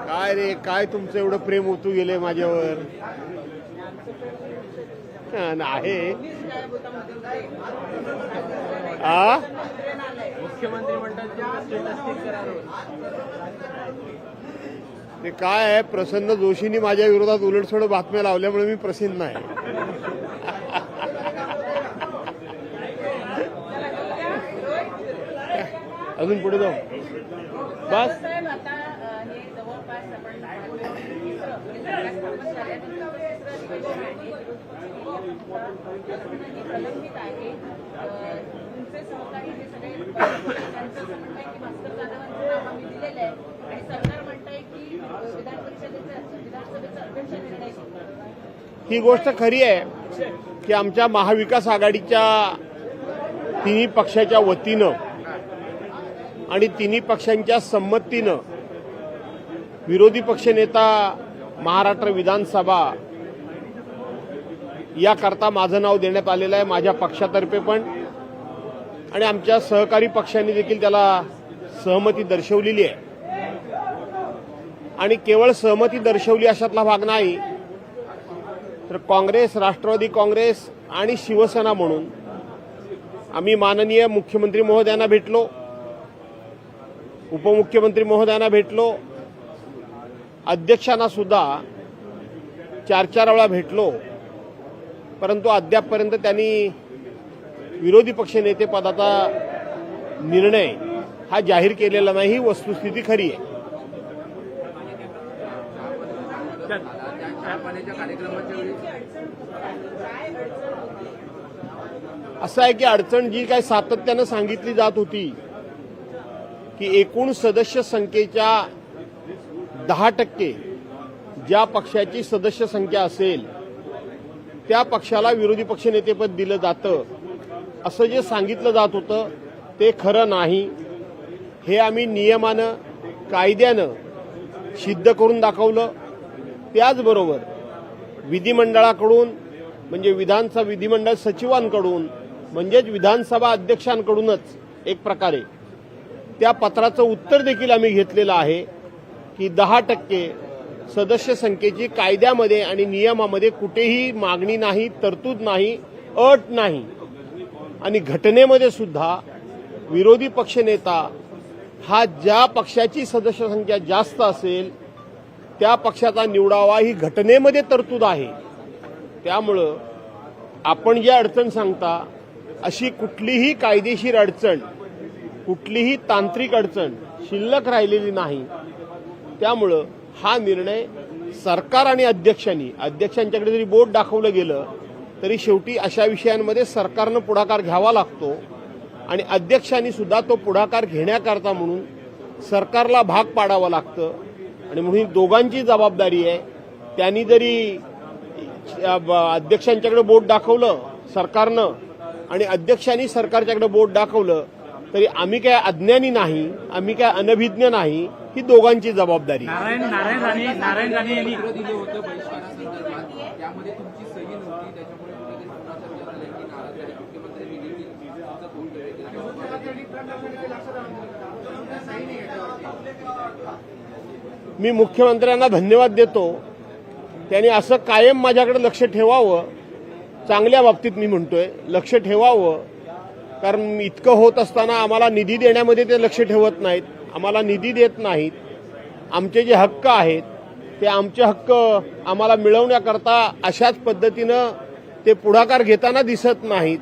काय रे, काय तुमचं एवढं प्रेम ओतू गेले माझ्यावर? आहे मुख्यमंत्री म्हणतात ते काय आहे, प्रसन्न जोशींनी माझ्या विरोधात उलटसोड बातम्या लावल्यामुळे मी प्रसन्न आहे. अजून पुढे जाऊ बस. ही गोष्ट खरी आहे की आमच्या महाविकास आघाडीच्या तिन्ही पक्षाच्या वतीनं आणि तिन्ही पक्षांच्या संमतीनं विरोधी पक्षनेता महाराष्ट्र विधानसभा याकरता माझं नाव देण्यात आलेलं आहे, माझ्या पक्षातर्फे पण आणि आमच्या सहकारी पक्षांनी देखील त्याला सहमती दर्शवलेली आहे. आणि केवळ सहमती दर्शवली अशातला भाग नाही, तर काँग्रेस, राष्ट्रवादी काँग्रेस आणि शिवसेना म्हणून आम्ही माननीय मुख्यमंत्री महोदयांना भेटलो, उपमुख्यमंत्री महोदयांना भेटलो, अध्यक्षांना सुद्धा 4-4 वेळा भेटलो, परंतु अद्यापपर्यंत त्यांनी विरोधी पक्षनेतेपदाचा निर्णय हा जाहीर केलेला नाही. ही वस्तुस्थिती खरी आहे. असं आहे की अडचण जी काय सातत्यानं सांगितली जात होती की एकूण सदस्य संख्येच्या 10% ज्या पक्षाची सदस्य संख्या असेल त्या पक्षाला विरोधी पक्षनेतेपद दिलं जातं, असं जे सांगितलं जात होतं ते खरं नाही. हे आम्ही नियमानं, कायद्यानं सिद्ध करून दाखवलं. त्याचबरोबर विधिमंडळाकडून म्हणजे विधिमंडळ सचिवांकडून म्हणजेच विधानसभा अध्यक्षांकडूनच एक प्रकारे त्या पत्राचं उत्तर देखील आम्ही घेतलेलं आहे की 10% सदस्य संख्येची कायद्यामध्ये आणि नियमामध्ये कुठेही मागणी नाही, तरतूद नाही, अट नाही. आणि घटनेमध्ये सुद्धा विरोधी पक्षनेता हा ज्या पक्षाची सदस्य संख्या जास्त असेल त्या पक्षाचा निवडावा ही घटनेमध्ये तरतूद आहे. त्यामुळं आपण जी अडचण सांगता अशी कुठलीही कायदेशीर अडचण, कुठलीही तांत्रिक अडचण शिल्लक राहिलेली नाही. त्यामुळं हा निर्णय सरकार आणि अध्यक्षांच्याकडे जरी बोट दाखवलं गेलं तरी शेवटी अशा विषयांमध्ये सरकारनं पुढाकार घ्यावा लागतो आणि अध्यक्षांनी सुद्धा तो पुढाकार घेण्याकरता म्हणून सरकारला भाग पाडावं लागतं. आणि म्हणून दोघांची जबाबदारी आहे. त्यांनी जरी अध्यक्षांच्याकडे बोट दाखवलं सरकारनं आणि अध्यक्षांनी सरकारच्याकडे बोट दाखवलं तरी आम्ही काय अज्ञानी नाही, आम्ही काय अनभिज्ञ नाही. ही दोघांची जबाबदारी. नारायण राणे यांनी दिलं होतं बहिष्कारासंदर्भात, त्यामध्ये तुमची सही नव्हती, त्याच्यामुळे मी मुख्यमंत्र्यांना धन्यवाद देतो. त्यांनी असं कायम माझ्याकडे लक्ष ठेवावं. चांगल्या बाबतीत मी म्हणतोय लक्ष ठेवावं, कारण इतकं होत असताना आम्हाला निधी देण्यामध्ये ते लक्ष ठेवत नाहीत, आम्हाला निधी देत नाहीत. आमचे जे हक्क आहेत ते आमचे हक्क आम्हाला मिळवण्याकरता अशाच पद्धतीनं ते पुढाकार घेताना दिसत नाहीत.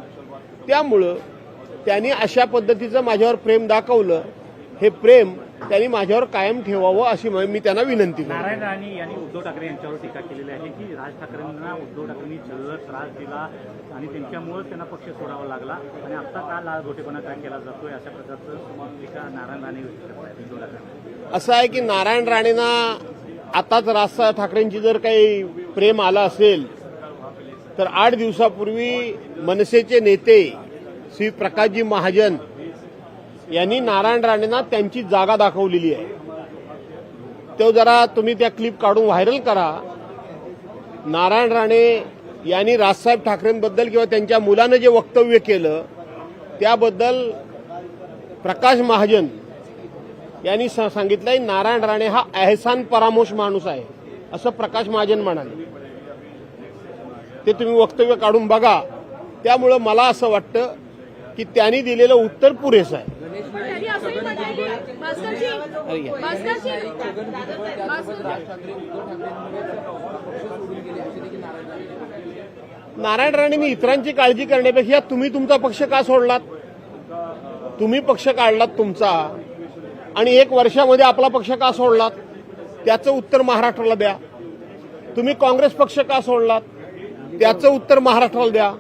त्यामुळं त्यांनी अशा पद्धतीचं माझ्यावर प्रेम दाखवलं. हे प्रेम त्यांनी माझ्यावर कायम ठेवावं अशी मी त्यांना विनंती करतो. नारायण राणे यांनी उद्धव ठाकरे यांच्यावर टीका केलेली आहे की राज ठाकरेंना उद्धव ठाकरेंनी जल्लोष त्रास दिला आणि त्यांच्यामुळेच त्यांना पक्ष सोडावा लागला आणि आता का लालघोटेपणा काय केला जातोय, अशा प्रकारचं टीका नारायण राणे उद्धव ठाकरे. असं आहे की नारायण राणेंना आताच राज ठाकरेंची जर काही प्रेम आलं असेल तर 8 दिवसापूर्वी मनसेचे नेते श्री प्रकाशजी महाजन यांनी नारायण राणेंना त्यांची जागा दाखवलेली आहे. तो जरा तुम्ही त्या क्लिप काढून व्हायरल करा. नारायण राणे यांनी राजसाहेब ठाकरेंबद्दल किंवा त्यांच्या मुलानं जे वक्तव्य केलं त्याबद्दल प्रकाश महाजन यांनी सांगितलंय नारायण राणे हा एहसान परामोश माणूस आहे, असं प्रकाश महाजन म्हणाले. ते तुम्ही वक्तव्य काढून बघा. त्यामुळं मला असं वाटतं की त्यांनी दिलेलं उत्तर पुरेसं आहे. त्यांनी असंही म्हटलं की भास्करजी नारायण राणेंनी इतरांची काळजी करण्यापेक्षा तुम्ही तुमचा पक्ष का सोडलात? तुम्ही पक्ष काढलात तुमचा आणि 1 वर्षामध्ये आपला पक्ष का सोडलात? त्याचं उत्तर महाराष्ट्राला द्या. तुम्ही काँग्रेस पक्ष का सोडलात? त्याचं उत्तर महाराष्ट्राला द्या.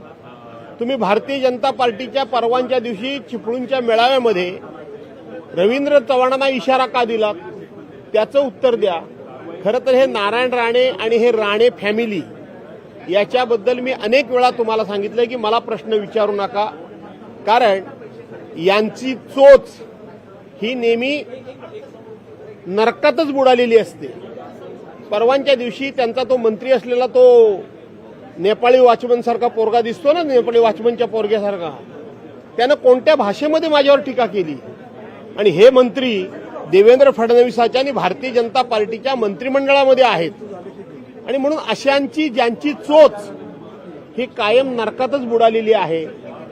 तुम्ही भारतीय जनता पार्टीच्या परवांच्या दिवशी चिपळूणच्या मेळाव्यामध्ये रवींद्र चव्हाणांना इशारा का दिलात? त्याचं उत्तर द्या. खरं तर हे नारायण राणे आणि हे राणे फॅमिली याच्याबद्दल मी अनेक वेळा तुम्हाला सांगितलंय की मला प्रश्न विचारू नका, कारण यांची चोच ही नेहमी नरकातच बुडालेली असते. परवांच्या दिवशी त्यांचा तो मंत्री असलेला तो नेपाळी वॉचमन सारखा पोरगा दिसतो ना, नेपाळी वॉचमनच्या पोरग्यासारखा, त्यानं कोणत्या भाषेमध्ये माझ्यावर टीका केली. आणि हे मंत्री देवेंद्र फडणवीसाच्या आणि भारतीय जनता पार्टीच्या मंत्रिमंडळामध्ये आहेत. आणि म्हणून अशांची ज्यांची चोच ही कायम नरकातच बुडालेली आहे,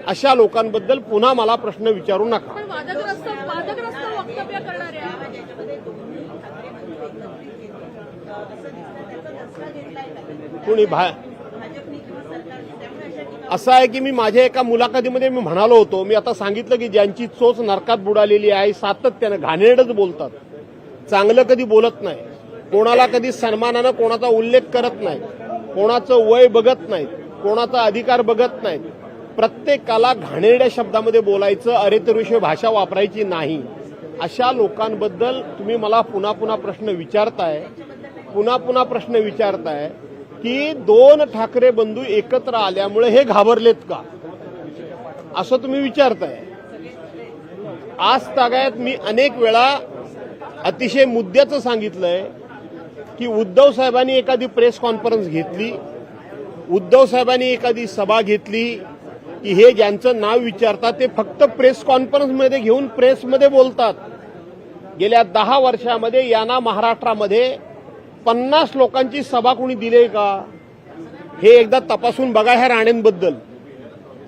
अशा लोकांबद्दल पुन्हा मला प्रश्न विचारू नका. पण वादग्रस्त वक्तव्य करणाऱ्या कोणी असं आहे की मी माझ्या एका मुलाखतीमध्ये मी म्हणालो होतो, मी आता सांगितलं की ज्यांची चोच नरकात बुडालेली आहे, सातत्यानं घाणेरडच बोलतात, चांगलं कधी बोलत नाही, कोणाला कधी सन्मानानं कोणाचा उल्लेख करत नाहीत, कोणाचं वय बघत नाहीत, कोणाचा अधिकार बघत नाहीत, प्रत्येकाला घाणेरड्या शब्दामध्ये बोलायचं, अरेतरविषयी भाषा वापरायची नाही. अशा लोकांबद्दल तुम्ही मला पुन्हा पुन्हा प्रश्न विचारताय की 2 ठाकरे बंधू एकत्र आल्यामुळे हे घाबरलेत का, असं तुम्ही विचारताय. आज तागायत मी अनेक वेळा अतिशय मुद्द्याचं सांगितलंय की उद्धव साहेबांनी एखादी प्रेस कॉन्फरन्स घेतली, उद्धव साहेबांनी एखादी सभा घेतली की हे ज्यांचं नाव विचारतात ते फक्त प्रेस कॉन्फरन्समध्ये घेऊन प्रेसमध्ये बोलतात. गेल्या 10 वर्षामध्ये यांना महाराष्ट्रामध्ये 50 लोकांची सभा कोणी दिली का? हे एकदा तपासून बघा. ह्या राणेंबद्दल,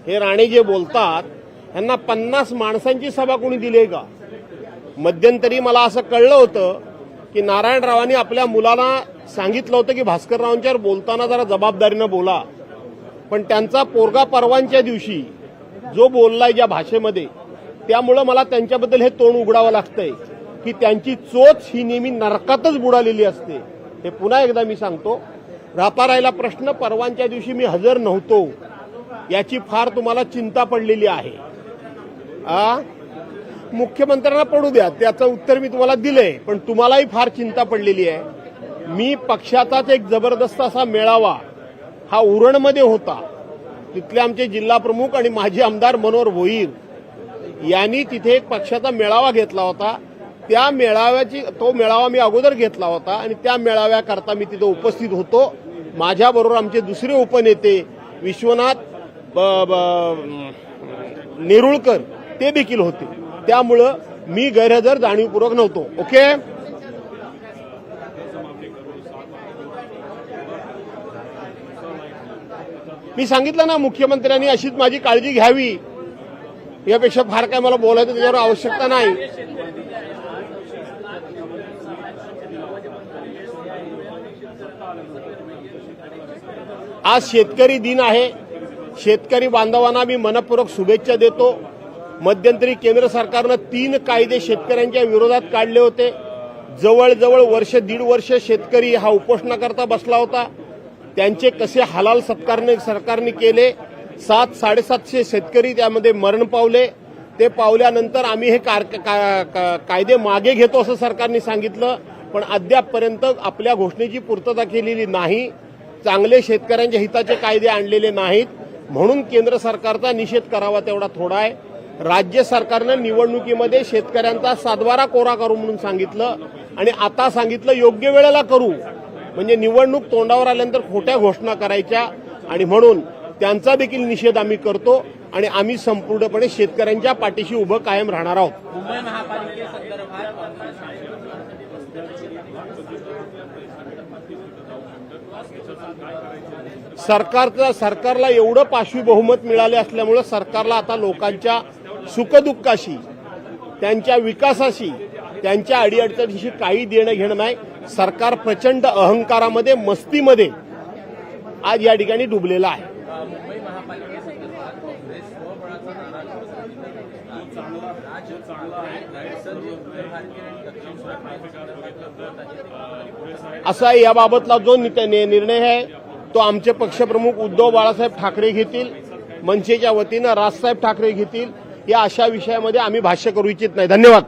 हे राणे जे बोलतात यांना 50 माणसांची सभा कोणी दिली का? मध्यंतरी मला असं कळलं होतं की नारायणरावांनी आपल्या मुलाला सांगितलं होतं की भास्कररावांच्यावर बोलताना जरा जबाबदारीनं बोला, पण त्यांचा पोरगा परवांच्या दिवशी जो बोललाय ज्या भाषेमध्ये, त्यामुळं मला त्यांच्याबद्दल हे तोंड उघडावं लागतंय की त्यांची चोच ही नेहमी नरकातच बुडालेली असते. हे पुन्हा एकदा मी सांगतो. राहिला प्रश्न, परवांच्या दिवशी मी हजर नव्हतो याची फार तुम्हाला चिंता पडलेली आहे. मुख्यमंत्र्यांना पडू द्या, त्याचं उत्तर मी तुम्हाला दिलंय, पण तुम्हालाही फार चिंता पडलेली आहे. मी पक्षाचाच एक जबरदस्त असा मेळावा हा उरणमध्ये होता, तिथले आमचे जिल्हा प्रमुख आणि माजी आमदार मनोहर भोईर यांनी तिथे एक पक्षाचा मेळावा घेतला होता. त्या तो मेळावा मी अगोदर घेतला होता आणि त्या मेळाव्याकरता मी तिथे उपस्थित होतो. माझ्याबरोबर आमचे दुसरे उपनेते विश्वनाथ नेरुळकर ते देखील होते. त्यामुळं मी गैरहजर जाणीवपूर्वक नव्हतो. ओके, मी सांगितलं ना, मुख्यमंत्र्यांनी अशीच माझी काळजी घ्यावी, यापेक्षा फार काय मला बोलायचं त्याच्यावर आवश्यकता नाही. आज शेतकरी दिन आहे. शेतकरी बांधवांना मी मनपूर्वक शुभेच्छा देतो. मध्यंतरी केंद्र सरकारनं 3 कायदे शेतकऱ्यांच्या विरोधात काढले होते. जवळजवळ 1.5 वर्ष शेतकरी हा उपोषणाकरता बसला होता. त्यांचे कसे हलाल सत्कारने सरकारने केले. 700-750 शेतकरी त्यामध्ये मरण पावले. ते पावल्यानंतर आम्ही हे कायदे मागे घेतो असं सरकारने सांगितलं, पण अद्यापपर्यंत आपल्या घोषणेची पूर्तता केलेली नाही. चांगले शेतकऱ्यांच्या हिताचे कायदे आणलेले नाहीत, म्हणून केंद्र सरकारचा निषेध करावा तेवढा थोडा आहे. राज्य सरकारनं निवडणुकीमध्ये शेतकऱ्यांचा 7-12 कोरा करू म्हणून सांगितलं आणि आता सांगितलं योग्य वेळेला करू, म्हणजे निवडणूक तोंडावर आल्यानंतर खोट्या घोषणा करायच्या, आणि म्हणून त्यांचा देखील निषेध आम्ही करतो. आणि आम्ही संपूर्णपणे शेतकऱ्यांच्या पाठीशी उभं कायम राहणार आहोत. मुंबई महापालिकेसंदर्भात सरकारला एवढं पाशवी बहुमत मिळाले असल्यामुळे सरकारला आता लोकांच्या सुखदुःखाशी, त्यांच्या विकासाशी, त्यांच्या अडीअडचणीशी काही देणं घेणं नाही. सरकार प्रचंड अहंकारामध्ये, मस्तीमध्ये आज या ठिकाणी डुबलेलं आहे. मुंबई महापालिकेसंदर्भात काँग्रेस स्वबळाचा नारा असा याबाबतला जो निर्णय आहे तो आमचे पक्षप्रमुख उद्धव बाळासाहेब ठाकरे घेतील, मनसेच्या वतीनं राजसाहेब ठाकरे घेतील. या अशा विषयामध्ये आम्ही भाष्य करू इच्छित नाही. धन्यवाद.